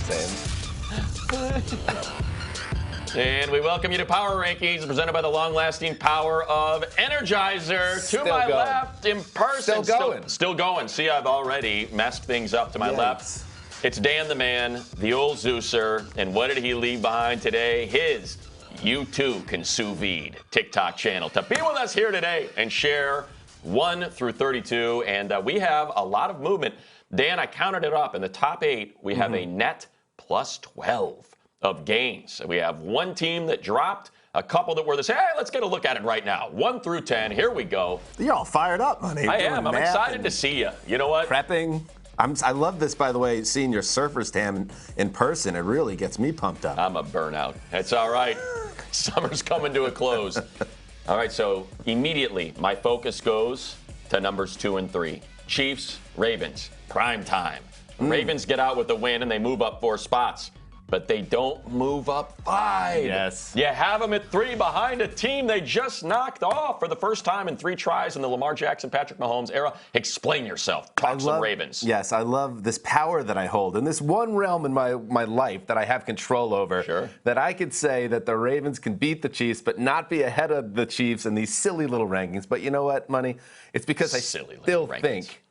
Same. And we welcome you to Power Rankings, presented by the long-lasting power of Energizer. Still to my going. left, in person. Still going. See, I've already messed things up to my left. It's Dan the Man, the old Zeuser. And what did he leave behind today? His You Too Can Sous Vide TikTok channel to be with us here today and share 1 through 32. And we have a lot of movement. Dan, I counted it up. In the top 8, we have a net plus 12 of gains. We have one team that dropped, a couple that were this. Hey, let's get a look at it right now. 1 through 10. Here we go. You're all fired up, honey. I am. I'm excited to see you. You know what? Prepping. I love this, by the way, seeing your Surfer's Tam in person. It really gets me pumped up. I'm a burnout. It's all right. Summer's coming to a close. All right, so immediately my focus goes to numbers 2 and 3. Chiefs, Ravens, prime time. Ravens get out with the win and they move up 4 spots. But they don't move up 5. Yes. You have them at 3 behind a team they just knocked off for the first time in 3 tries in the Lamar Jackson, Patrick Mahomes era. Explain yourself. Talk some Ravens. Yes, I love this power that I hold in this one realm in my life that I have control over. Sure. That I could say that the Ravens can beat the Chiefs, but not be ahead of the Chiefs in these silly little rankings. But you know what, Money? It's because I still think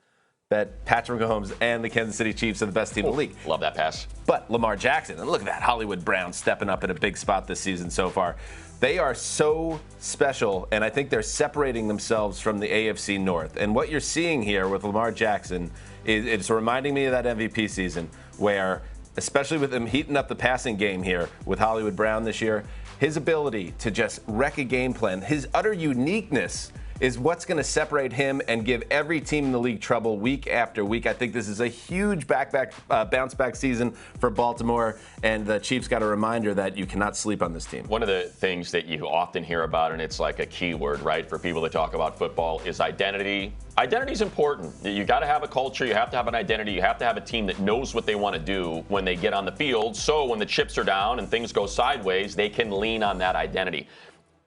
that Patrick Mahomes and the Kansas City Chiefs are the best team in the league. Love that pass. But Lamar Jackson, and look at that, Hollywood Brown stepping up in a big spot this season so far. They are so special, and I think they're separating themselves from the AFC North. And what you're seeing here with Lamar Jackson it's reminding me of that MVP season where, especially with him heating up the passing game here with Hollywood Brown this year, his ability to just wreck a game plan, his utter uniqueness is what's going to separate him and give every team in the league trouble week after week. I think this is a huge bounce-back season for Baltimore, and the Chiefs got a reminder that you cannot sleep on this team. One of the things that you often hear about, and it's like a key word, right, for people that talk about football, is identity. Identity is important. You got to have a culture. You have to have an identity. You have to have a team that knows what they want to do when they get on the field, so when the chips are down and things go sideways, they can lean on that identity.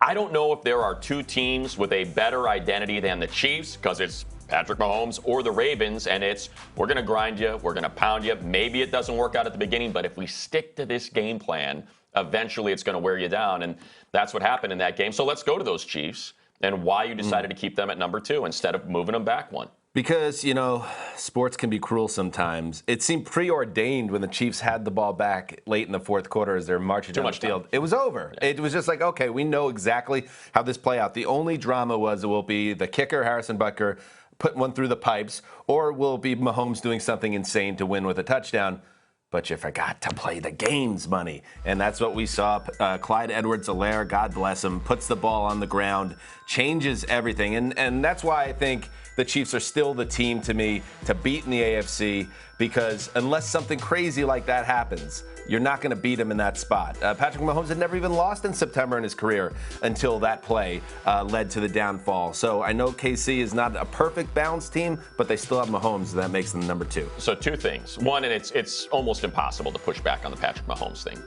I don't know if there are 2 teams with a better identity than the Chiefs, because it's Patrick Mahomes, or the Ravens, and it's we're going to grind you, we're going to pound you. Maybe it doesn't work out at the beginning, but if we stick to this game plan, eventually it's going to wear you down, and that's what happened in that game. So let's go to those Chiefs and why you decided to keep them at number 2 instead of moving them back 1. Because, you know, sports can be cruel sometimes. It seemed preordained when the Chiefs had the ball back late in the fourth quarter as they're marching down the field. It was over. Yeah. It was just like, okay, we know exactly how this play out. The only drama was it will be the kicker, Harrison Butker, putting one through the pipes, or will it be Mahomes doing something insane to win with a touchdown. But you forgot to play the games, Money. And that's what we saw. Clyde Edwards-Helaire, God bless him, puts the ball on the ground, changes everything. And that's why I think the Chiefs are still the team to me to beat in the AFC, because unless something crazy like that happens, you're not going to beat him in that spot. Patrick Mahomes had never even lost in September in his career until that play led to the downfall. So I know KC is not a perfect balanced team, but they still have Mahomes, and that makes them number 2. So 2 things. One, and it's almost impossible to push back on the Patrick Mahomes thing.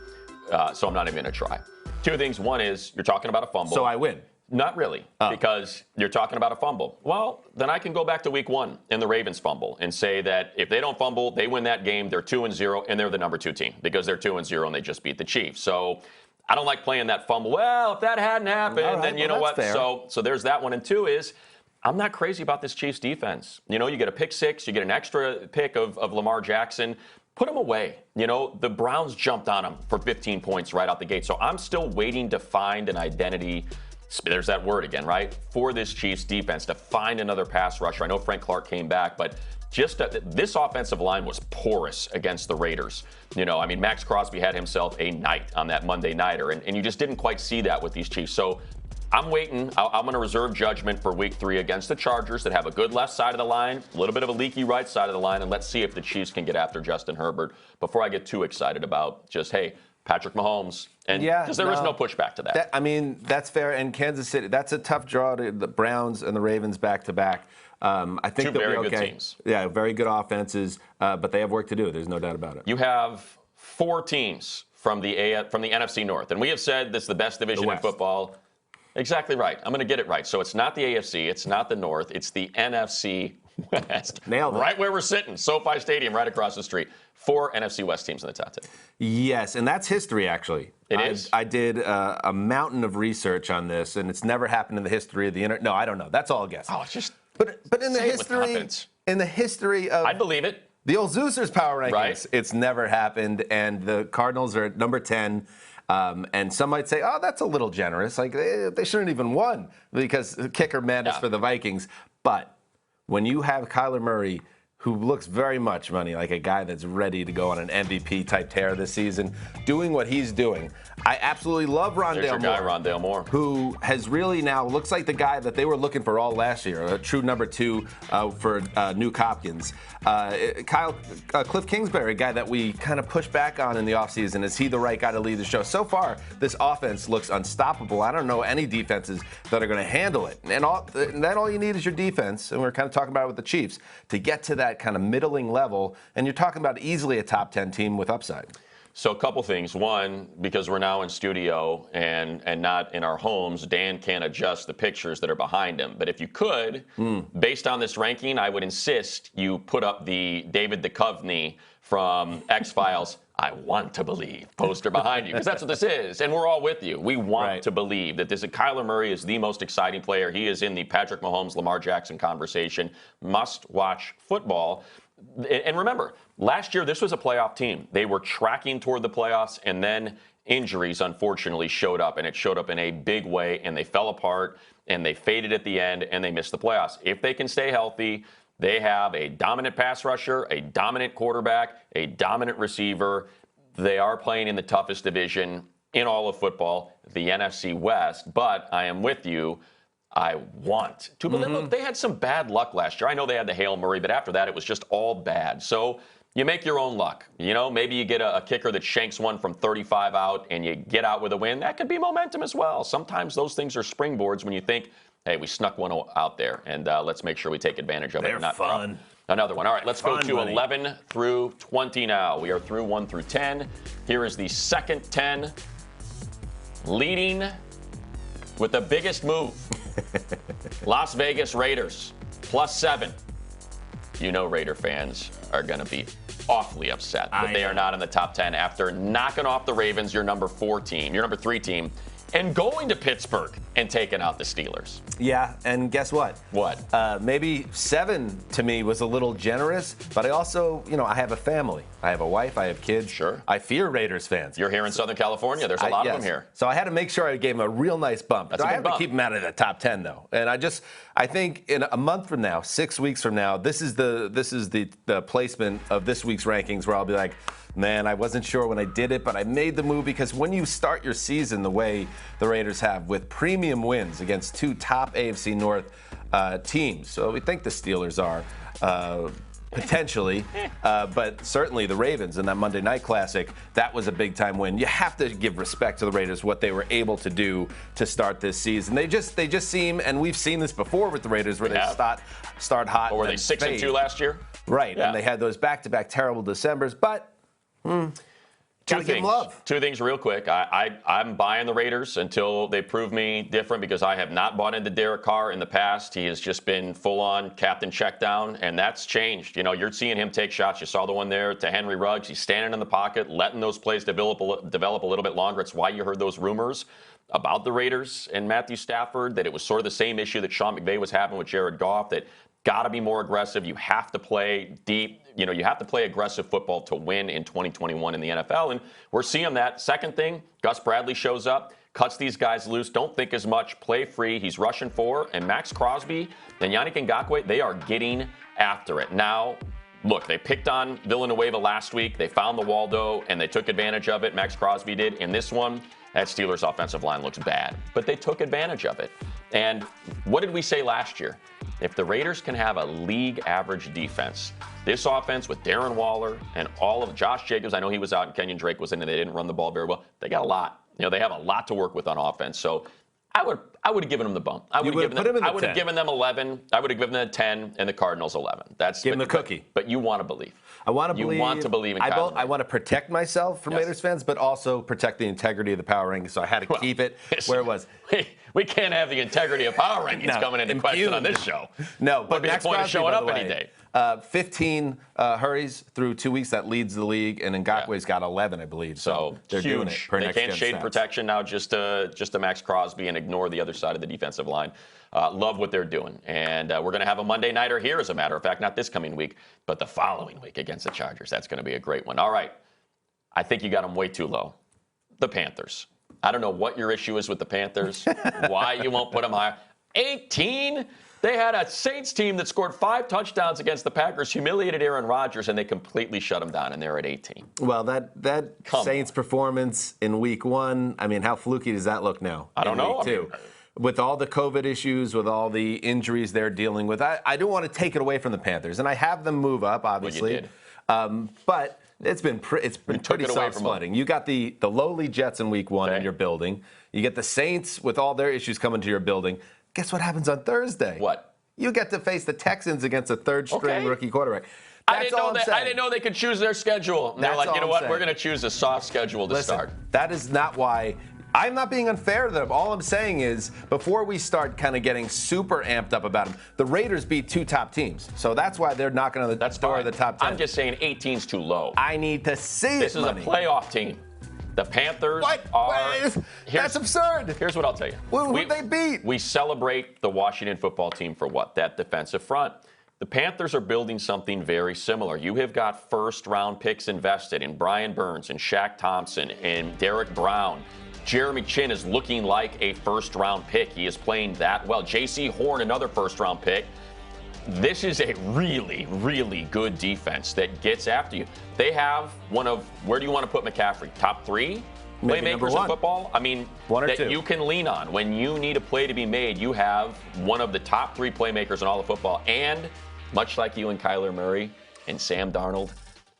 So I'm not even going to try. 2 things. One is you're talking about a fumble. So I win. Not really, because you're talking about a fumble. Well, then I can go back to week 1 in the Ravens fumble and say that if they don't fumble, they win that game, they're 2-0, and they're the number 2 team because they're 2-0 and they just beat the Chiefs. So I don't like playing that fumble. Well, if that hadn't happened, then you know what? Fair. So there's that one. And 2 is I'm not crazy about this Chiefs defense. You know, you get a pick 6, you get an extra pick of Lamar Jackson. Put him away. You know, the Browns jumped on him for 15 points right out the gate. So I'm still waiting to find an identity. There's that word again, right? For this Chiefs defense to find another pass rusher. I know Frank Clark came back, but just this offensive line was porous against the Raiders. You know, I mean, Max Crosby had himself a night on that Monday nighter, and you just didn't quite see that with these Chiefs. So I'm waiting. I'm going to reserve judgment for week 3 against the Chargers that have a good left side of the line, a little bit of a leaky right side of the line, and let's see if the Chiefs can get after Justin Herbert before I get too excited about just, hey, Patrick Mahomes. And because there is no pushback to that. I mean, that's fair. And Kansas City, that's a tough draw to the Browns and the Ravens back to back. I think 2 they'll very be okay. good teams. Yeah, very good offenses, but they have work to do. There's no doubt about it. You have 4 teams from the NFC North, and we have said this is the best division in football. Exactly right. I'm going to get it right. So it's not the AFC, it's not the North, it's the NFC West. Nailed it. Right where we're sitting, SoFi Stadium, right across the street. 4 NFC West teams in the top 10. Yes, and that's history, actually. It is. I did a mountain of research on this, and it's never happened in the history of the internet. No, I don't know. That's all a guess. Oh, it's just. But in the say it with history, confidence. in the history of I believe it. the old Zeusers power rankings, Right. it's never happened, and the Cardinals are at number 10. And some might say, oh, that's a little generous. Like, they shouldn't even won because kicker madness for the Vikings. But when you have Kyler Murray, who looks very much, Money, like a guy that's ready to go on an MVP-type tear this season, doing what he's doing, I absolutely love Rondale There's your Moore. guy, Rondale Moore. Who has really now looks like the guy that they were looking for all last year, a true number 2 for Nuke Hopkins. Cliff Kingsbury, a guy that we kind of pushed back on in the offseason. Is he the right guy to lead the show? So far, this offense looks unstoppable. I don't know any defenses that are going to handle it. And then all you need is your defense, and we're kind of talking about it with the Chiefs, to get to that kind of middling level. And you're talking about easily a top 10 team with upside. So a couple things. One, because we're now in studio and not in our homes, Dan can't adjust the pictures that are behind him. But if you could, based on this ranking, I would insist you put up the David Duchovny from X-Files, I want to believe, poster behind you, because that's what this is. And we're all with you. We want to believe that Kyler Murray is the most exciting player. He is in the Patrick Mahomes, Lamar Jackson conversation. Must-watch football. And remember, last year, this was a playoff team. They were tracking toward the playoffs, and then injuries, unfortunately, showed up, and it showed up in a big way, and they fell apart, and they faded at the end, and they missed the playoffs. If they can stay healthy, they have a dominant pass rusher, a dominant quarterback, a dominant receiver. They are playing in the toughest division in all of football, the NFC West, but I am with you. I want to believe. Look, they had some bad luck last year. I know they had the Hail Murray, but after that, it was just all bad. So you make your own luck. You know, maybe you get a kicker that shanks one from 35 out and you get out with a win. That could be momentum as well. Sometimes those things are springboards when you think, hey, we snuck one out there, and let's make sure we take advantage of it. They're Not fun. Another one. All right, let's go to Money. 11 through 20 now. We are through 1 through 10. Here is the second 10, leading with the biggest move. Las Vegas Raiders, +7. You know Raider fans are going to be awfully upset that they are not in the top 10 after knocking off the Ravens, your number 4 team, your number 3 team, and going to Pittsburgh and taking out the Steelers. Yeah, and guess what? What? Maybe 7 to me was a little generous, but I also, I have a family. I have a wife. I have kids. Sure. I fear Raiders fans. You're here in Southern California. There's a lot of them here. So I had to make sure I gave them a real nice bump. That's a I big have bump. to keep them out of the top 10, though. And I think in a month from now, 6 weeks from now, this is the placement of this week's rankings where I'll be like, man, I wasn't sure when I did it, but I made the move, because when you start your season the way the Raiders have, with premium wins against 2 top AFC North teams, so we think the Steelers are potentially, but certainly the Ravens in that Monday Night Classic, that was a big-time win. You have to give respect to the Raiders, what they were able to do to start this season. They just seem, and we've seen this before with the Raiders, where they start hot. Or were they 6-2 last year? Right, Yeah. and they had those back-to-back terrible Decembers, but gotta give them love. 2 things real quick. I'm buying the Raiders until they prove me different, because I have not bought into Derek Carr in the past. He has just been full-on captain check down, and that's changed. You're seeing him take shots. You saw the one there to Henry Ruggs. He's standing in the pocket, letting those plays develop a little bit longer. It's why you heard those rumors about the Raiders and Matthew Stafford, that it was sort of the same issue that Sean McVay was having with Jared Goff, that got to be more aggressive. You have to play deep. You have to play aggressive football to win in 2021 in the NFL. And we're seeing that. Second thing, Gus Bradley shows up, cuts these guys loose, don't think as much, play free. He's rushing 4. And Max Crosby and Yannick Ngakoue, they are getting after it. Now, look, they picked on Villanueva last week. They found the Waldo, and they took advantage of it. Max Crosby did. In this one, that Steelers offensive line looks bad, but they took advantage of it. And what did we say last year? If the Raiders can have a league average defense, this offense with Darren Waller and all of Josh Jacobs, I know he was out and Kenyon Drake was in and they didn't run the ball very well. They got a lot. They have a lot to work with on offense. So I would have given them the bump. I would have given them 11. I would have given them 10 and the Cardinals 11. Give them the cookie. But you want to believe. I want to believe. You want to believe in Kyler Murray. I want to protect myself from Raiders fans, but also protect the integrity of the power rankings. So I had to keep it where it was. We can't have the integrity of power rankings coming into question on this show. No, but would be the point of showing up any day. 15 hurries through 2 weeks. That leads the league, and Ngakwe's got 11, I believe. So they're huge. doing it. They can't shade protection now, just to Max Crosby and ignore the other side of the defensive line. Love what they're doing, and we're going to have a Monday nighter here, as a matter of fact, not this coming week, but the following week against the Chargers. That's going to be a great one. All right, I think you got them way too low. The Panthers. I don't know what your issue is with the Panthers, why you won't put them higher. 18? They had a Saints team that scored 5 touchdowns against the Packers, humiliated Aaron Rodgers, and they completely shut them down, and they're at 18. Well, that Saints performance in week 1, I mean, how fluky does that look now? I don't know. Week 2? With all the COVID issues, with all the injuries they're dealing with, I don't want to take it away from the Panthers, and I have them move up, obviously. Well, you did. But it's been pretty self-flooding. You got the lowly Jets in week 1 in your building. You get the Saints with all their issues coming to your building. Guess what happens on Thursday? What? You get to face the Texans against a third-string rookie quarterback. I didn't know they could choose their schedule. And they're like, you know what? We're going to choose a soft schedule to start. That is not why. I'm not being unfair to them. All I'm saying is, before we start kind of getting super amped up about them, the Raiders beat 2 top teams. So that's why they're knocking on the door of the top 10. I'm just saying 18's too low. I need to see This is a playoff team. The Panthers are... That's absurd. Here's what I'll tell you. Who they beat? We celebrate the Washington football team for what? That defensive front. The Panthers are building something very similar. You have got first-round picks invested in Brian Burns and Shaq Thompson and Derek Brown. Jeremy Chin is looking like a first-round pick. He is playing that well. J.C. Horn, another first-round pick. This is a really, really good defense that gets after you. They have one of, where do you want to put McCaffrey? Top 3 playmakers in football? I mean, 1 or that 2. You can lean on. When you need a play to be made, you have one of the top 3 playmakers in all of football. And much like you and Kyler Murray and Sam Darnold,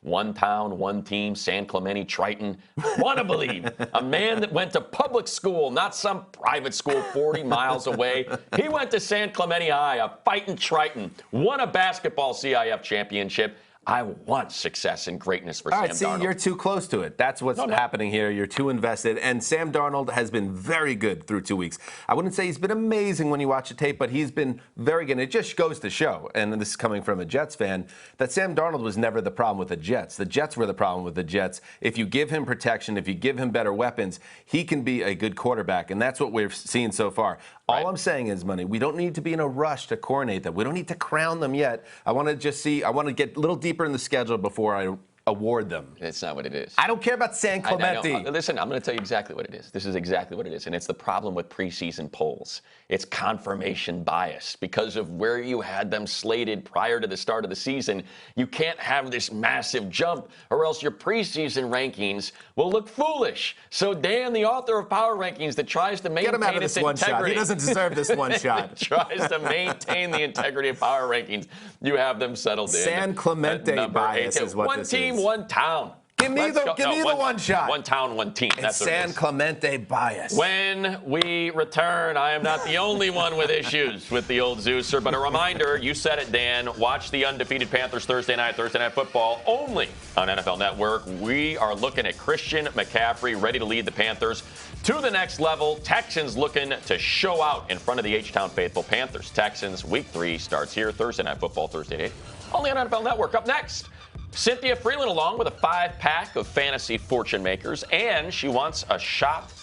one town, one team, San Clemente, Triton. Want to believe. A man that went to public school, not some private school 40 miles away. He went to San Clemente High, a fighting Triton, won a basketball CIF championship. I want success and greatness for Sam Darnold. You're too close to it. That's what's happening here. You're too invested. And Sam Darnold has been very good through 2 weeks. I wouldn't say he's been amazing when you watch the tape, but he's been very good. And it just goes to show, and this is coming from a Jets fan, that Sam Darnold was never the problem with the Jets. The Jets were the problem with the Jets. If you give him protection, if you give him better weapons, he can be a good quarterback. And that's what we're seeing so far. All I'm saying is, Money, we don't need to be in a rush to coronate them. We don't need to crown them yet. I want to just see, I want to get a little deeper in the schedule before I award them. It's not what it is. I don't care about San Clemente. Listen, I'm going to tell you exactly what it is. This is exactly what it is. And it's the problem with preseason polls. It's confirmation bias. Because of where you had them slated prior to the start of the season, you can't have this massive jump, or else your preseason rankings will look foolish. So Dan, the author of Power Rankings that tries to maintain Get him out of this one shot. He doesn't deserve this one shot. Tries to maintain the integrity of Power Rankings. You have them settled in. San Clemente bias is what this is. One team, one town. Give me the one shot. One town, one team. That's San Clemente bias. When we return, I am not the only one with issues with the old Zeuser, but a reminder, you said it, Dan, watch the undefeated Panthers Thursday Night Football only on NFL Network. We are looking at Christian McCaffrey ready to lead the Panthers to the next level. Texans looking to show out in front of the H-Town faithful. Panthers, Texans, Week 3 starts here, Thursday Night Football, Thursday night, only on NFL Network. Up next, Cynthia Freeland along with a 5-pack of fantasy fortune makers, and she wants a shot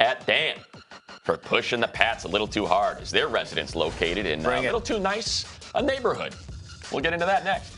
at Dan for pushing the Pats a little too hard as their residence located in a little too nice a neighborhood. We'll get into that next.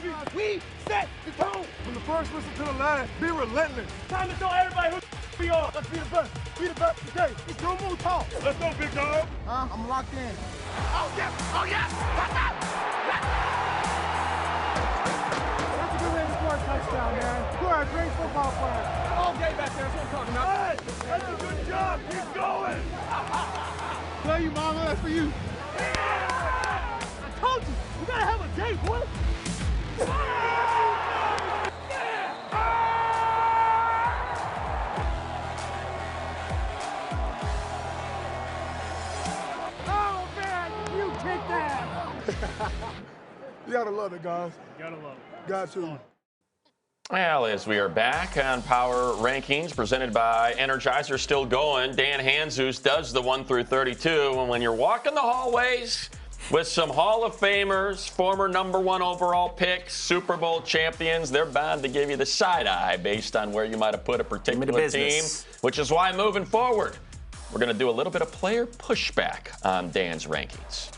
baby. We set the tone. From the first whistle to the last, be relentless. Time to show everybody who we are. Let's be the best. Be the best today. It's no more talk. Let's go, big dog. I'm locked in. Oh, yes. Oh, yes. What's up? That's a good way to score a touchdown, man. You are a great football player. All day back there. That's what I'm talking about. Hey, that's a good job. Keep going. Love you, mama. That's for you. Yeah. I told you. You got to have a day, boy. Oh, man. You kicked that. You got to love it, guys. You got to love it. Got to. Well, as we are back on Power Rankings presented by Energizer, still going. Dan Hanzus does the 1 through 32. And when you're walking the hallways with some Hall of Famers, former #1 overall picks, Super Bowl champions, they're bound to give you the side eye based on where you might have put a particular team, which is why moving forward, we're going to do a little bit of player pushback on Dan's rankings.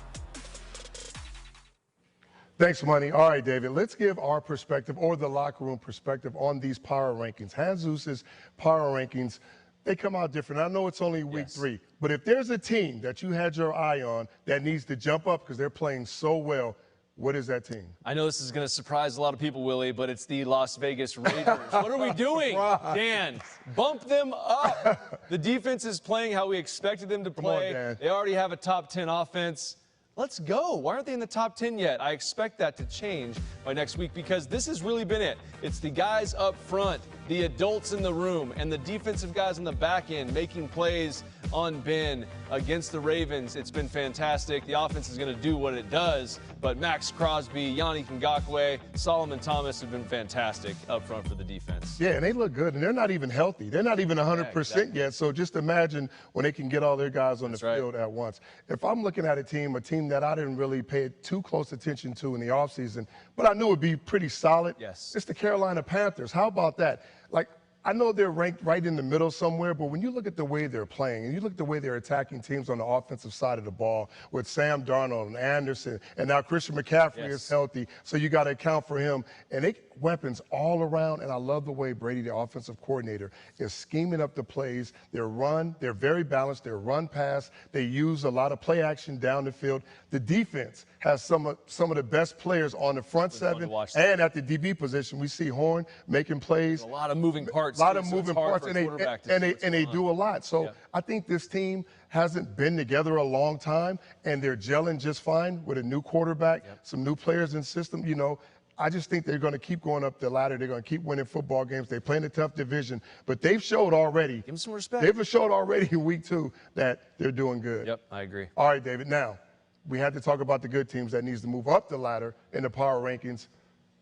Thanks, Money. All right, David, let's give our perspective or the locker room perspective on these power rankings. Hanzus' power rankings, they come out different. I know it's only week 3, but if there's a team that you had your eye on that needs to jump up because they're playing so well, what is that team? I know this is going to surprise a lot of people, Willie, but it's the Las Vegas Raiders. What are we doing, Dan? Bump them up. The defense is playing how we expected them to play. Come on, Dan. They already have a top 10 offense. Let's go. Why aren't they in the top 10 yet? I expect that to change by next week because this has really been it. It's the guys up front, the adults in the room, and the defensive guys on the back end making plays on Ben against the Ravens. It's been fantastic. The offense is going to do what it does, but Max Crosby, Yannick Ngakoue, Solomon Thomas have been fantastic up front for the defense. Yeah, and they look good, and they're not even healthy. They're not even 100% yet, so just imagine when they can get all their guys on the field at once. If I'm looking at a team that I didn't really pay too close attention to in the offseason, but I knew it would be pretty solid, it's the Carolina Panthers. How about that? Like, I know they're ranked right in the middle somewhere, but when you look at the way they're playing and you look at the way they're attacking teams on the offensive side of the ball with Sam Darnold and Anderson, and now Christian McCaffrey is healthy, so you got to account for him. And they weapons all around, and I love the way Brady, the offensive coordinator, is scheming up the plays. They're very balanced. They're run pass. They use a lot of play action down the field. The defense has some of the best players on the front seven and at the DB position. We see Horn making plays. A lot of moving parts. A lot of moving parts, and they do a lot. So I think this team hasn't been together a long time, and they're gelling just fine with a new quarterback, some new players in system. You know, I just think they're going to keep going up the ladder. They're going to keep winning football games. They play in a tough division, but they've showed already. Give them some respect. They've showed already in week 2 that they're doing good. Yep, I agree. All right, David. Now, we had to talk about the good teams that needs to move up the ladder in the power rankings,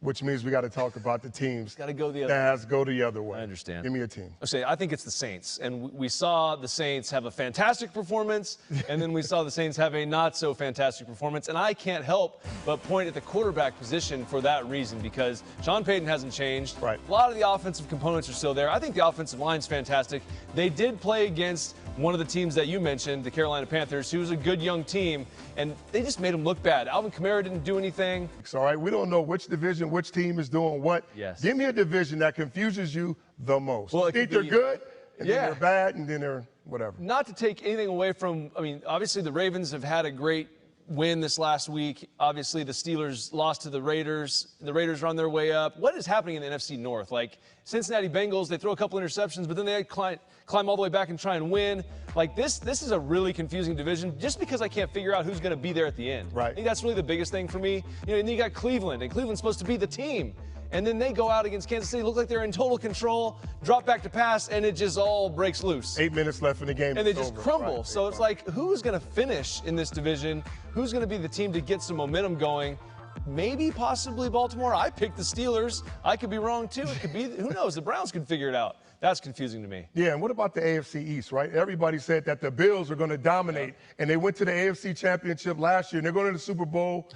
which means we got to talk about the teams that has to go the other way. I understand. Give me a team. I think it's the Saints. And we saw the Saints have a fantastic performance, and then we saw the Saints have a not-so-fantastic performance. And I can't help but point at the quarterback position for that reason, because Sean Payton hasn't changed. Right. A lot of the offensive components are still there. I think the offensive line's fantastic. They did play against one of the teams that you mentioned, the Carolina Panthers, who was a good young team, and they just made them look bad. Alvin Kamara didn't do anything. It's all right. We don't know which division, which team is doing what. Yes. Give me a division that confuses you the most. Well, you think they're good, and then they're bad, and then they're whatever. Not to take anything away from, obviously the Ravens have had a great win this last week. Obviously, the Steelers lost to the Raiders. The Raiders are on their way up. What is happening in the NFC North? Like, Cincinnati Bengals, they throw a couple interceptions, but then they climb all the way back and try and win. Like, this is a really confusing division just because I can't figure out who's going to be there at the end. Right. I think that's really the biggest thing for me. You know, and you got Cleveland, and Cleveland's supposed to be the team. And then they go out against Kansas City, look like they're in total control, drop back to pass, and it just all breaks loose. 8 minutes left in the game. And they just crumble. Right. So it's like, who's going to finish in this division? Who's going to be the team to get some momentum going? Maybe, possibly Baltimore. I picked the Steelers. I could be wrong, too. It could be, who knows? The Browns could figure it out. That's confusing to me. Yeah, and what about the AFC East, right? Everybody said that the Bills are going to dominate, and they went to the AFC Championship last year, and they're going to the Super Bowl,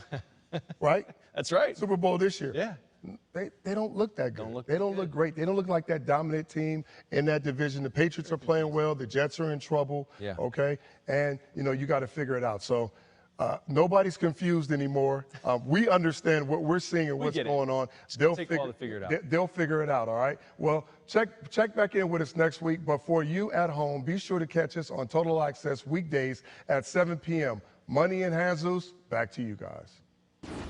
right? That's right. Super Bowl this year. Yeah. They don't look that good. They don't look great. They don't look like that dominant team in that division. The Patriots are playing well. The Jets are in trouble. Yeah. Okay? And, you know, you got to figure it out. So Nobody's confused anymore. We understand what we're seeing and what's going on. They'll take a while to figure it out. They'll figure it out, all right? Well, check back in with us next week. But for you at home, be sure to catch us on Total Access weekdays at 7 p.m. Money and Jesus, back to you guys.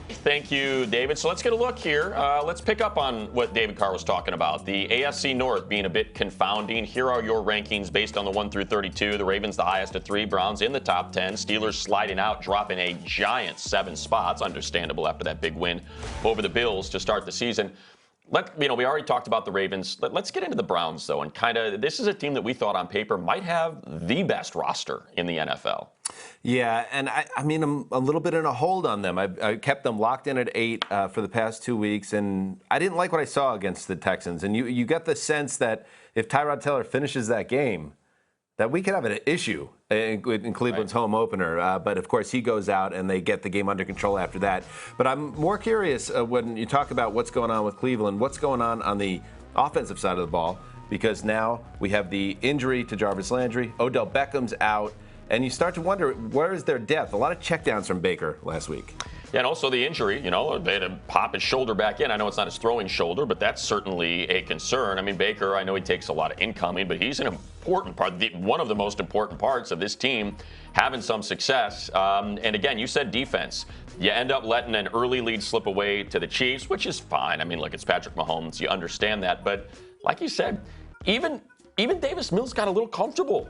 Thank you, David. So let's get a look here. Let's pick up on what David Carr was talking about. The AFC North being a bit confounding. Here are your rankings based on the 1 through 32. The Ravens the highest at 3. Browns in the top 10. Steelers sliding out, dropping a giant 7 spots. Understandable after that big win over the Bills to start the season. We already talked about the Ravens. Let's get into the Browns, though, and this is a team that we thought on paper might have the best roster in the NFL. Yeah, and I mean, I'm a little bit in a hold on them. I kept them locked in at 8 for the past 2 weeks, and I didn't like what I saw against the Texans. And you get the sense that if Tyrod Taylor finishes that game, that we could have an issue in Cleveland's home opener. But, of course, he goes out and they get the game under control after that. But I'm more curious when you talk about what's going on with Cleveland, what's going on the offensive side of the ball, because now we have the injury to Jarvis Landry. Odell Beckham's out. And you start to wonder, where is their depth? A lot of checkdowns from Baker last week. Yeah, and also the injury, they had to pop his shoulder back in. I know it's not his throwing shoulder, but that's certainly a concern. I mean, Baker, I know he takes a lot of incoming, but he's an important part, one of the most important parts of this team having some success. And again, you said defense. You end up letting an early lead slip away to the Chiefs, which is fine. I mean, look, it's Patrick Mahomes. You understand that. But like you said, even Davis Mills got a little comfortable,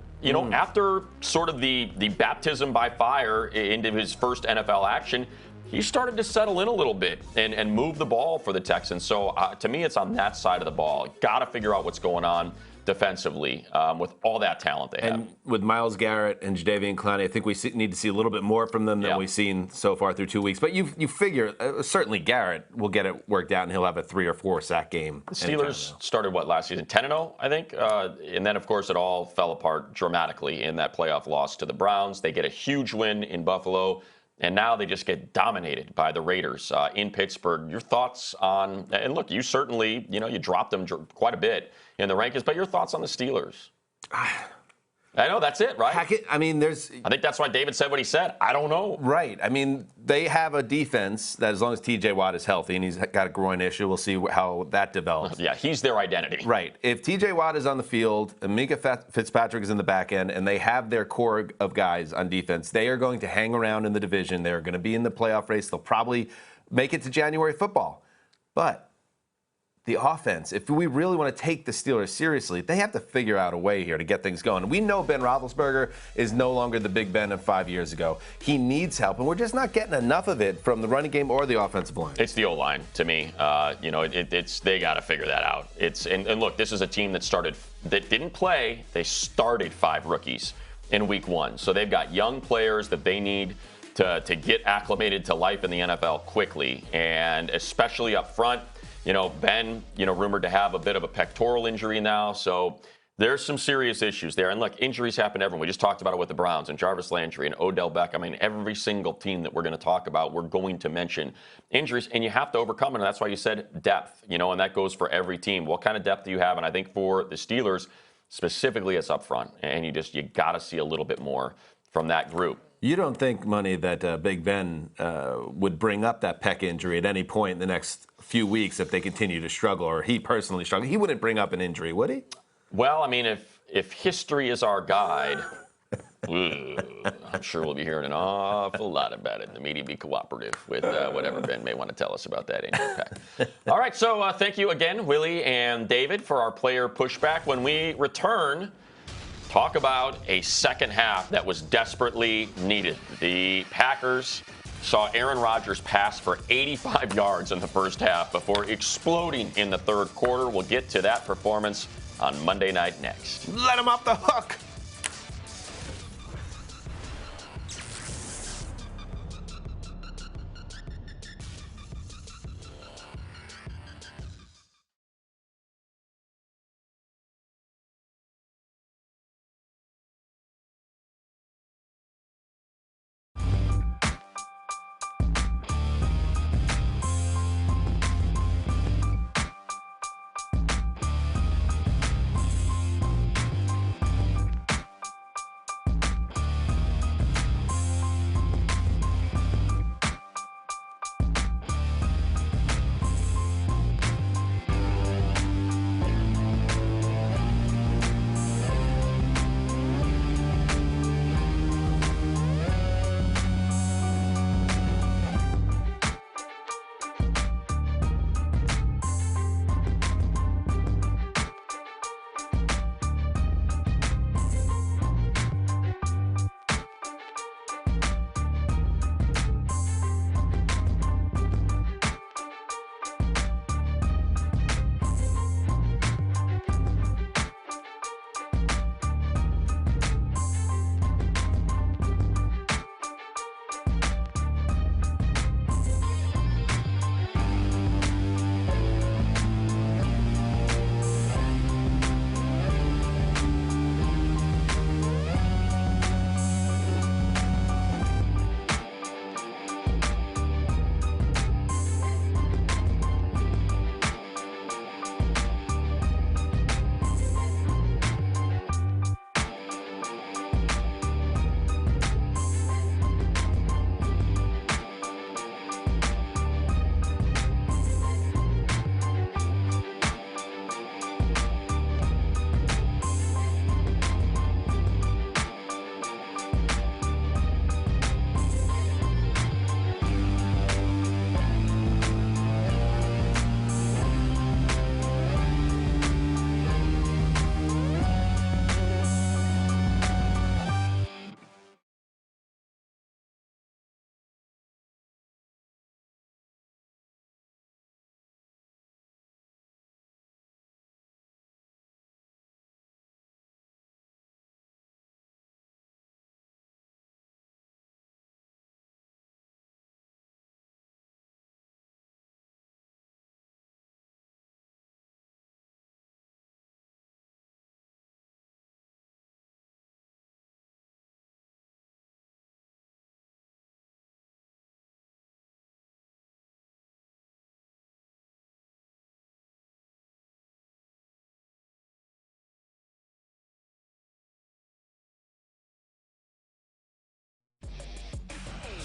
after sort of the baptism by fire into his first NFL action. He started to settle in a little bit and move the ball for the Texans. So to me, it's on that side of the ball. Got to figure out what's going on defensively with all that talent they have. And with Myles Garrett and Jadeveon Clowney, I think we need to see a little bit more from them than we've seen so far through 2 weeks. But you figure certainly Garrett will get it worked out and he'll have a 3 or 4 sack game. The Steelers started last season? 10-0, I think. And then, of course, it all fell apart dramatically in that playoff loss to the Browns. They get a huge win in Buffalo. And now they just get dominated by the Raiders in Pittsburgh. Your thoughts on, and look, you certainly, you dropped them quite a bit in the rankings, but your thoughts on the Steelers? I know, that's it, right? I mean, I think that's why David said what he said. I don't know. Right. I mean, they have a defense that as long as T.J. Watt is healthy and he's got a groin issue, we'll see how that develops. Yeah, he's their identity. Right. If T.J. Watt is on the field, Minkah Fitzpatrick is in the back end, and they have their core of guys on defense, they are going to hang around in the division. They're going to be in the playoff race. They'll probably make it to January football. But the offense, if we really want to take the Steelers seriously, they have to figure out a way here to get things going. We know Ben Roethlisberger is no longer the Big Ben of 5 years ago. He needs help, and we're just not getting enough of it from the running game or the offensive line. It's the O-line to me. They got to figure that out. And look, this is a team that didn't play. They started 5 rookies in week 1. So they've got young players that they need to get acclimated to life in the NFL quickly, and especially up front. Ben, rumored to have a bit of a pectoral injury now. So there's some serious issues there. And look, injuries happen to everyone. We just talked about it with the Browns and Jarvis Landry and Odell Beckham. I mean, every single team that we're going to talk about, we're going to mention injuries, and you have to overcome it. And that's why you said depth, and that goes for every team. What kind of depth do you have? And I think for the Steelers, specifically, it's up front. And you got to see a little bit more from that group. You don't think, Money, that Big Ben would bring up that pec injury at any point in the next few weeks if they continue to struggle, or he personally struggle? He wouldn't bring up an injury, would he? Well, I mean, if history is our guide, I'm sure we'll be hearing an awful lot about it. And the media be cooperative with whatever Ben may want to tell us about that injury pack. All right, so thank you again, Willie and David, for our player pushback. When we return, talk about a second half that was desperately needed. The Packers saw Aaron Rodgers pass for 85 yards in the first half before exploding in the third quarter. We'll get to that performance on Monday night next. Let him off the hook.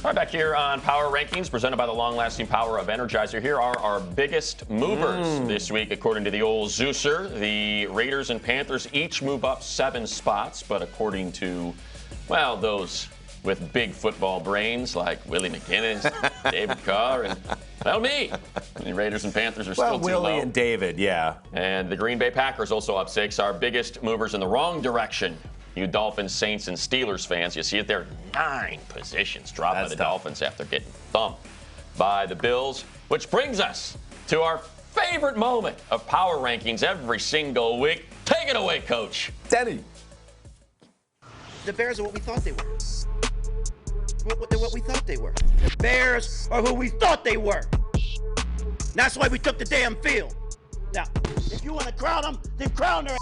All right, back here on Power Rankings, presented by the long-lasting power of Energizer. Here are our biggest movers this week, according to the old Zeuser. The Raiders and Panthers each move up 7 spots, but according to, well, those with big football brains like Willie McGinnis, David Carr, and, well, me. The Raiders and Panthers are still too low. Willie and David, yeah. And the Green Bay Packers also up 6. Our biggest movers in the wrong direction. You Dolphins, Saints, and Steelers fans, you see it there. 9 positions dropped by the Dolphins after getting thumped by the Bills, which brings us to our favorite moment of Power Rankings every single week. Take it away, Coach. Denny. The Bears are what we thought they were. They're what we thought they were. The Bears are who we thought they were. That's why we took the damn field. Now, if you want to crown them, then crown their ass.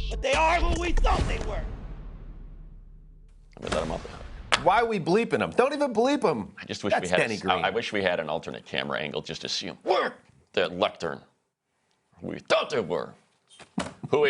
But they are who we thought they were. Let them up. Why are we bleeping them? Don't even bleep them. I just wish we had. I wish we had an alternate camera angle just to see them work the lectern. Who we thought they were. Who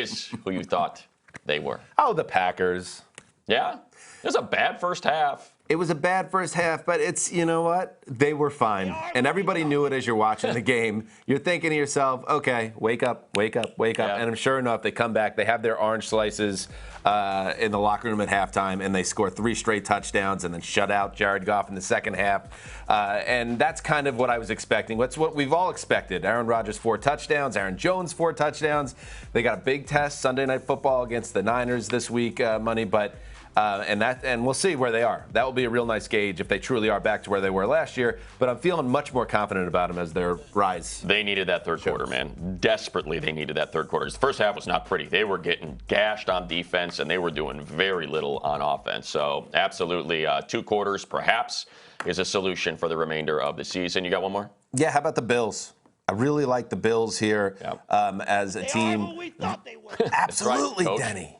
you thought they were? Oh, the Packers. Yeah, it was a bad first half. It was a bad first half, but it's, you know what? They were fine. And everybody knew it as you're watching the game. You're thinking to yourself, okay, wake up, wake up, wake up. Yeah. And sure enough, they come back. They have their orange slices in the locker room at halftime, and they score 3 straight touchdowns and then shut out Jared Goff in the second half. And that's kind of what I was expecting. That's what we've all expected. Aaron Rodgers, 4 touchdowns. Aaron Jones, 4 touchdowns. They got a big test Sunday Night Football against the Niners this week, Money, but... and we'll see where they are. That will be a real nice gauge if they truly are back to where they were last year. But I'm feeling much more confident about them as their rise. They needed that third quarter, man. Desperately, they needed that third quarter. The first half was not pretty. They were getting gashed on defense, and they were doing very little on offense. So absolutely, 2 quarters perhaps is a solution for the remainder of the season. You got one more? Yeah, how about the Bills? I really like the Bills here as a team. They are who we thought they were. Absolutely, Coach. Denny.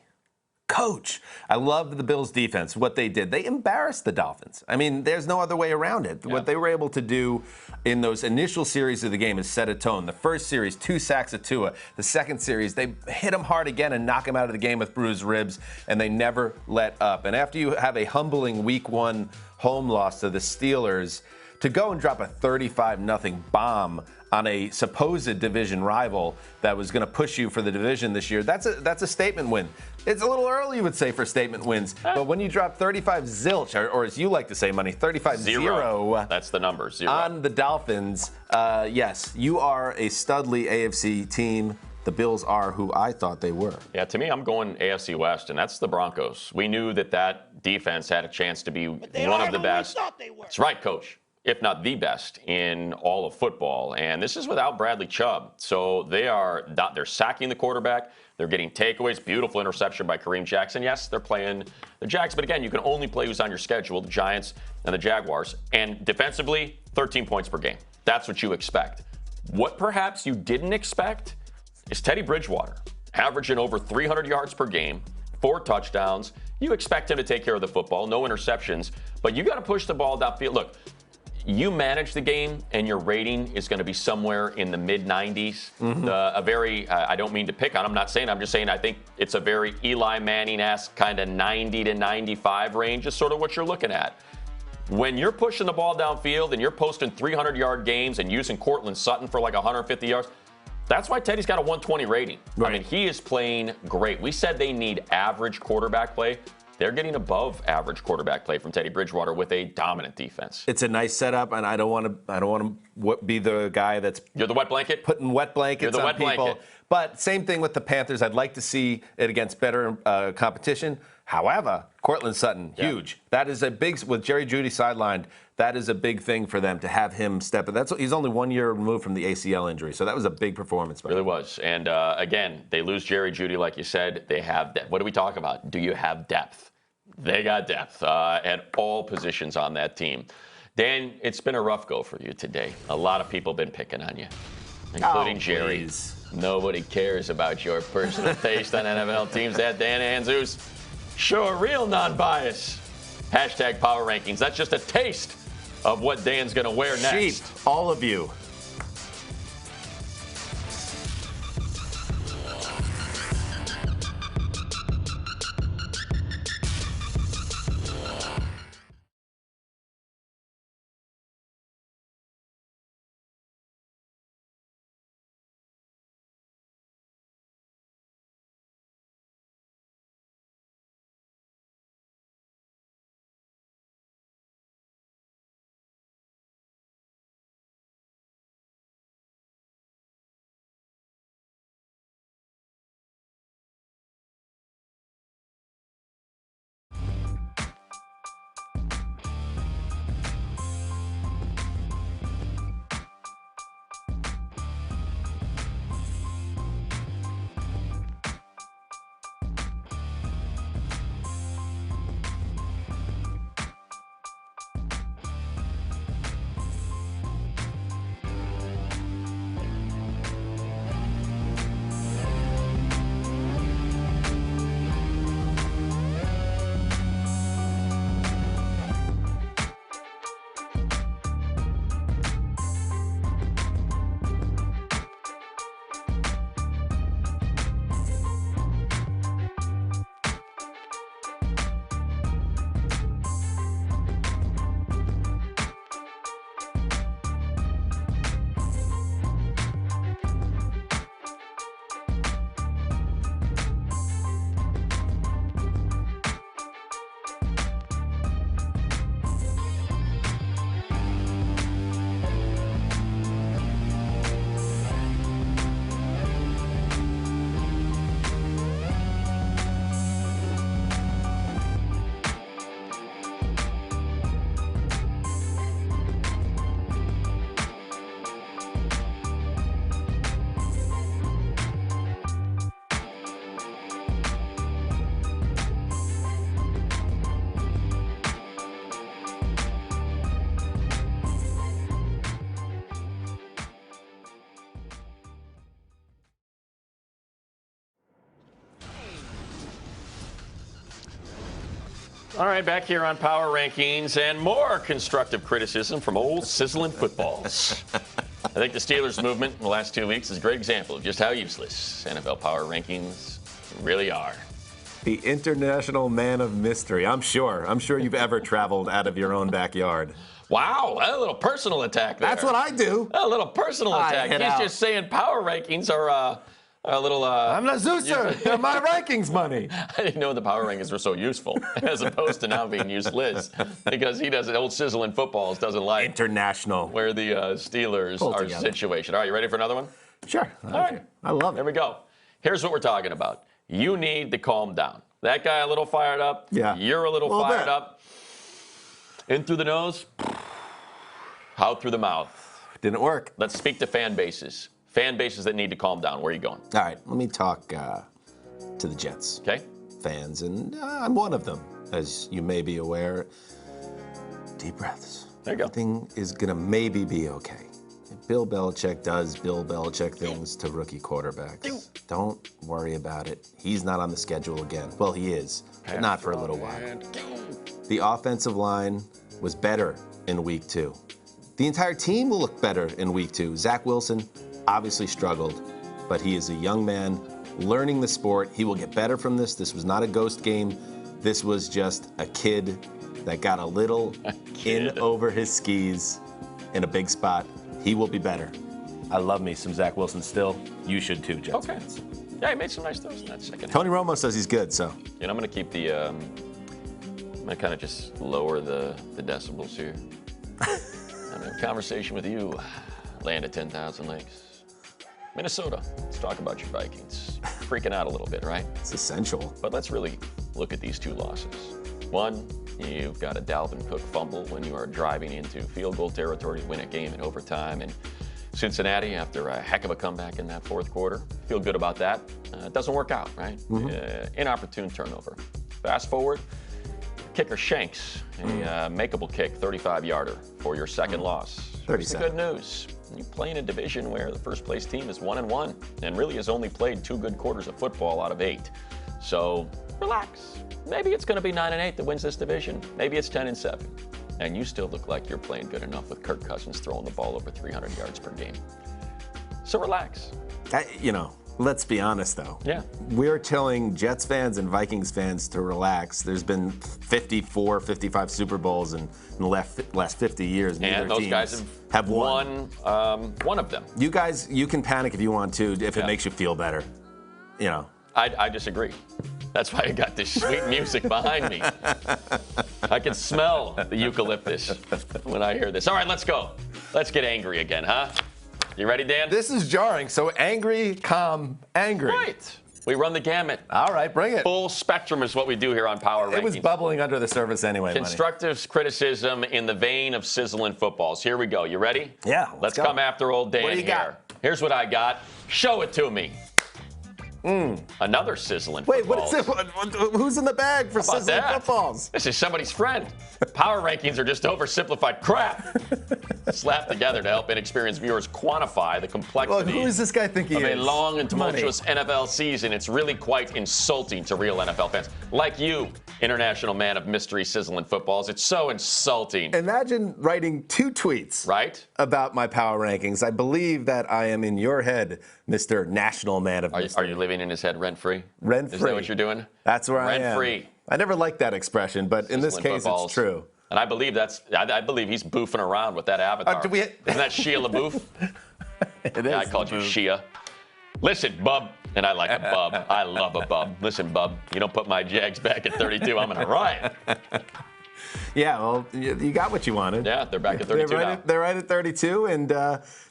Coach, I love the Bills' defense, what they did. They embarrassed the Dolphins. I mean, there's no other way around it. Yeah. What they were able to do in those initial series of the game is set a tone. The first series, 2 sacks of Tua. The second series, they hit him hard again and knock him out of the game with bruised ribs, and they never let up. And after you have a humbling Week 1 home loss to the Steelers, to go and drop a 35-0 bomb on a supposed division rival that was going to push you for the division this year, that's a statement win. It's a little early, you would say, for statement wins. But when you drop 35 zilch, or as you like to say, Money, 35-0. That's the number, 0. On the Dolphins, yes, you are a studly AFC team. The Bills are who I thought they were. Yeah, to me, I'm going AFC West, and that's the Broncos. We knew that defense had a chance to be one of the best. That's right, Coach. If not the best in all of football. And this is without Bradley Chubb. So they're sacking the quarterback. They're getting takeaways. Beautiful interception by Kareem Jackson. Yes, they're playing the Jags. But again, you can only play who's on your schedule, the Giants and the Jaguars. And defensively, 13 points per game. That's what you expect. What perhaps you didn't expect is Teddy Bridgewater averaging over 300 yards per game, 4 touchdowns. You expect him to take care of the football, no interceptions. But you got to push the ball downfield. Look, you manage the game, and your rating is going to be somewhere in the mid-90s. Mm-hmm. I don't mean to pick on him. I'm just saying I think it's a very Eli Manning-esque kind of 90 to 95 range is sort of what you're looking at. When you're pushing the ball downfield and you're posting 300-yard games and using Cortland Sutton for like 150 yards, that's why Teddy's got a 120 rating. Right. I mean, he is playing great. We said they need average quarterback play. They're getting above average quarterback play from Teddy Bridgewater with a dominant defense. It's a nice setup, and I don't want to be the guy that's you're the wet blanket, putting wet blankets on people. Blanket. But same thing with the Panthers. I'd like to see it against better competition. However, Cortland Sutton, huge. That is a big, with Jerry Jeudy sidelined, that is a big thing for them to have him step in. He's only 1 year removed from the ACL injury, so that was a big performance. It really was. And again, they lose Jerry Jeudy, like you said. They have depth. What do we talk about? Do you have depth? They got depth at all positions on that team. Dan, it's been a rough go for you today. A lot of people have been picking on you, including Jerry. Please. Nobody cares about your personal taste on NFL teams. That Dan Anzus. Sure, real non-bias. Hashtag Power Rankings. That's just a taste of what Dan's going to wear next. Sheep, all of you. All right, back here on Power Rankings and more constructive criticism from old sizzling footballs. I think the Steelers movement in the last 2 weeks is a great example of just how useless NFL Power Rankings really are. The international man of mystery. I'm sure you've ever traveled out of your own backyard. Wow, a little personal attack there. That's what I do. A little personal attack. He's just saying Power Rankings are a little. I'm not Zeuser. They're my rankings money. I didn't know the Power Rankings were so useful, as opposed to now being useless, because he doesn't. Old sizzling footballs doesn't like international where the Steelers are situated. All right, you ready for another one? Sure. All right, I love it. There we go. Here's what we're talking about. You need to calm down. That guy a little fired up. Yeah. You're a little fired up. In through the nose, out through the mouth. Didn't work. Let's speak to fan bases. Fan bases that need to calm down. Where are you going? All right, let me talk to the Jets. Okay. Fans, and I'm one of them, as you may be aware. Deep breaths. There you go. Everything is going to maybe be okay. If Bill Belichick does Bill Belichick things to rookie quarterbacks. Don't worry about it. He's not on the schedule again. Well, he is, but not for a little while. The offensive line was better in week 2. The entire team will look better in week 2. Zach Wilson obviously struggled, but he is a young man learning the sport. He will get better from this. This was not a ghost game. This was just a kid that got a little in over his skis in a big spot. He will be better. I love me some Zach Wilson still. You should too, Jets fans. Yeah, he made some nice throws in that second. Tony Romo says he's good, so. And I'm going to keep the, I'm going to kind of just lower the decibels here. I'm in a conversation with you, land of 10,000 lakes. Minnesota, let's talk about your Vikings. Freaking out a little bit, right? It's essential. But let's really look at these 2 losses. One, you've got a Dalvin Cook fumble when you are driving into field goal territory to win a game in overtime. And Cincinnati, after a heck of a comeback in that fourth quarter, feel good about that. It doesn't work out, right? Inopportune turnover. Fast forward, kicker shanks a makeable kick, 35-yarder for your second loss. 37. Good news. You play in a division where the first place team is 1-1 and really has only played 2 good quarters of football out of 8. So relax. Maybe it's going to be 9-8 that wins this division. Maybe it's 10-7. And you still look like you're playing good enough with Kirk Cousins throwing the ball over 300 yards per game. So relax. Let's be honest, though. Yeah. We're telling Jets fans and Vikings fans to relax. There's been 54, 55 Super Bowls in the last 50 years. And those guys have won one of them. You guys, you can panic if you want to, if it makes you feel better. I disagree. That's why I got this sweet music behind me. I can smell the eucalyptus when I hear this. All right, let's go. Let's get angry again, huh? You ready, Dan? This is jarring. So angry, calm, angry. Right. We run the gamut. All right, bring it. Full spectrum is what we do here on Power Rankings. It was bubbling under the surface anyway. Constructive criticism in the vein of sizzling footballs. Here we go. You ready? Yeah. Let's come after old Dan what do you here. got? Here's what I got. Show it to me. Another sizzling footballs. What is it? Who's in the bag for sizzling footballs? This is somebody's friend. Power rankings are just oversimplified crap slapped together to help inexperienced viewers quantify the complexity who does this guy think he is? of a long and tumultuous NFL season. It's really quite insulting to real NFL fans. Like you, international man of mystery sizzling footballs. It's so insulting. Imagine writing 2 tweets about my power rankings. I believe that I am in your head, Mr. National Man of Mystery. Are you living in his head rent-free? Rent-free. Is that what you're doing? That's where I am. Rent-free. I never liked that expression, but in this case, it's true. And I believe he's boofing around with that avatar. Isn't that Shia LaBeouf? It is. Yeah, I called you Shia. Listen, bub, and I like a bub. I love a bub. Listen, bub, you don't put my Jags back at 32, I'm in a riot. Yeah, well, you got what you wanted. Yeah, they're back at 32 now. They're right at 32, and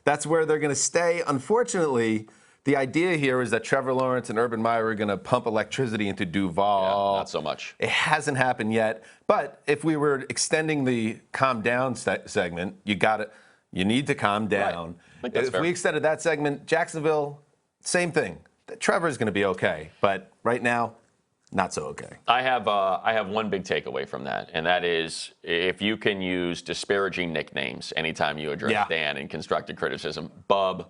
that's where they're going to stay. Unfortunately, the idea here is that Trevor Lawrence and Urban Meyer are going to pump electricity into Duval. Yeah, not so much. It hasn't happened yet. But if we were extending the calm down segment, you need to calm down. Right. If we extended that segment, Jacksonville, same thing. Trevor's going to be okay, but right now, not so okay. I have one big takeaway from that, and that is if you can use disparaging nicknames anytime you address Dan in constructive criticism, Bub,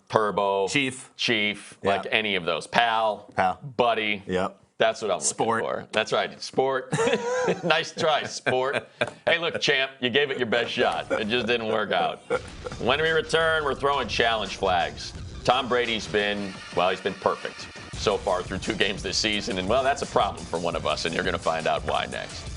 Turbo, Chief, like any of those, Pal, Buddy. Yep. That's what I'm looking for. That's right. Sport. Nice try, sport. Hey, look, champ, you gave it your best shot. It just didn't work out. When we return, we're throwing challenge flags. Tom Brady's been perfect so far through 2 games this season. And, well, that's a problem for one of us, and you're going to find out why next.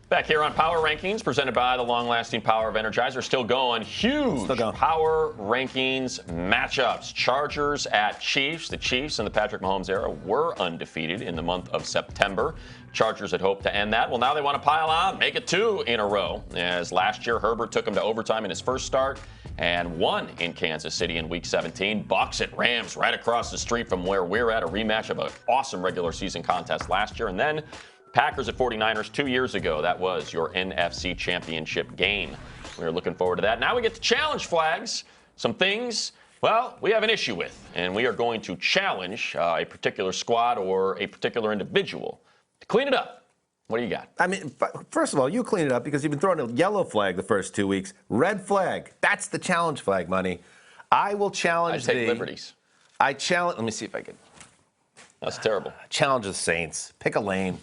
Back here on Power Rankings, presented by the long-lasting power of Energizer. Still going. Huge Power Rankings matchups. Chargers at Chiefs. The Chiefs in the Patrick Mahomes era were undefeated in the month of September. Chargers had hoped to end that. Well, now they want to pile on, make it 2 in a row. As last year, Herbert took them to overtime in his first start and won in Kansas City in Week 17. Bucs at Rams right across the street from where we're at. A rematch of an awesome regular season contest last year. And then Packers at 49ers 2 years ago. That was your NFC Championship game. We were looking forward to that. Now we get to challenge flags. Some things, well, we have an issue with. And we are going to challenge a particular squad or a particular individual to clean it up. What do you got? I mean, first of all, you clean it up because you've been throwing a yellow flag the first 2 weeks. Red flag. That's the challenge flag, Money. I will challenge I take liberties. Let me see if I can. That's terrible. Challenge the Saints. Pick a lane.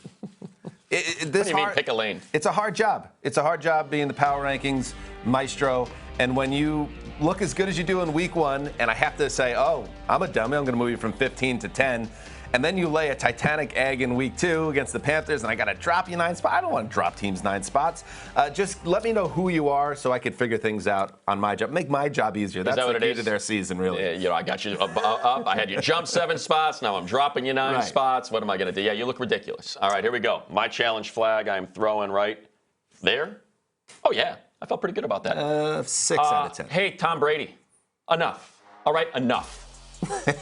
What do you mean, pick a lane? It's a hard job. It's a hard job being the Power Rankings maestro. And when you look as good as you do in Week 1, and I have to say, oh, I'm a dummy, I'm going to move you from 15 to 10. And then you lay a Titanic egg in Week 2 against the Panthers, and I got to drop you 9 spots. I don't want to drop teams 9 spots. Just let me know who you are so I can figure things out on my job. Make my job easier. That's the key to their season, really. Yeah, I got you up. I had you jump 7 spots. Now I'm dropping you 9 spots. What am I going to do? Yeah, you look ridiculous. All right, here we go. My challenge flag I'm throwing right there. Oh, yeah. I felt pretty good about that. 6 out of 10. Hey, Tom Brady. Enough. All right, enough.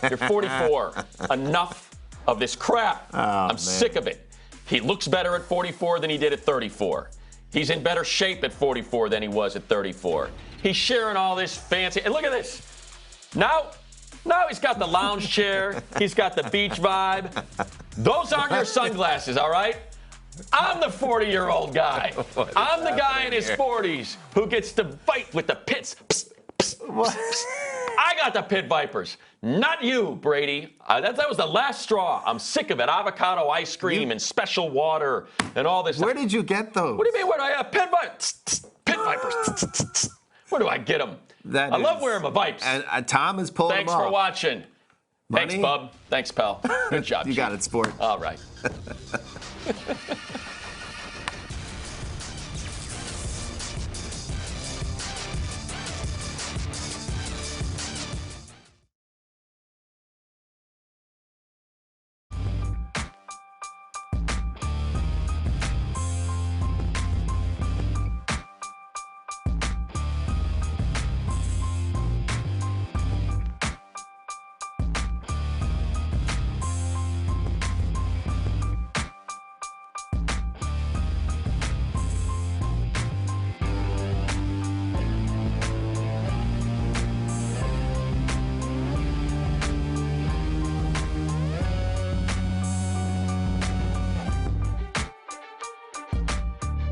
You're 44. Enough of this crap. I'm sick of it. He looks better at 44 than he did at 34. He's in better shape at 44 than he was at 34. He's sharing all this fancy. And look at this. Now he's got the lounge chair. He's got the beach vibe. Those aren't your sunglasses, all right? I'm the 40-year-old guy. I'm the guy in his 40s who gets to fight with the pits. Psst, psst, psst, psst. I got the pit vipers, not you, Brady. That was the last straw. I'm sick of it. Avocado ice cream and special water and all this. Where did you get those? What do you mean? Where do I have pit vipers? Pit vipers. Where do I get them? I love wearing my vipes. And Tom is pulling them off. Thanks for watching. Money? Thanks, bub. Thanks, pal. Good job. You got it, sport. All right.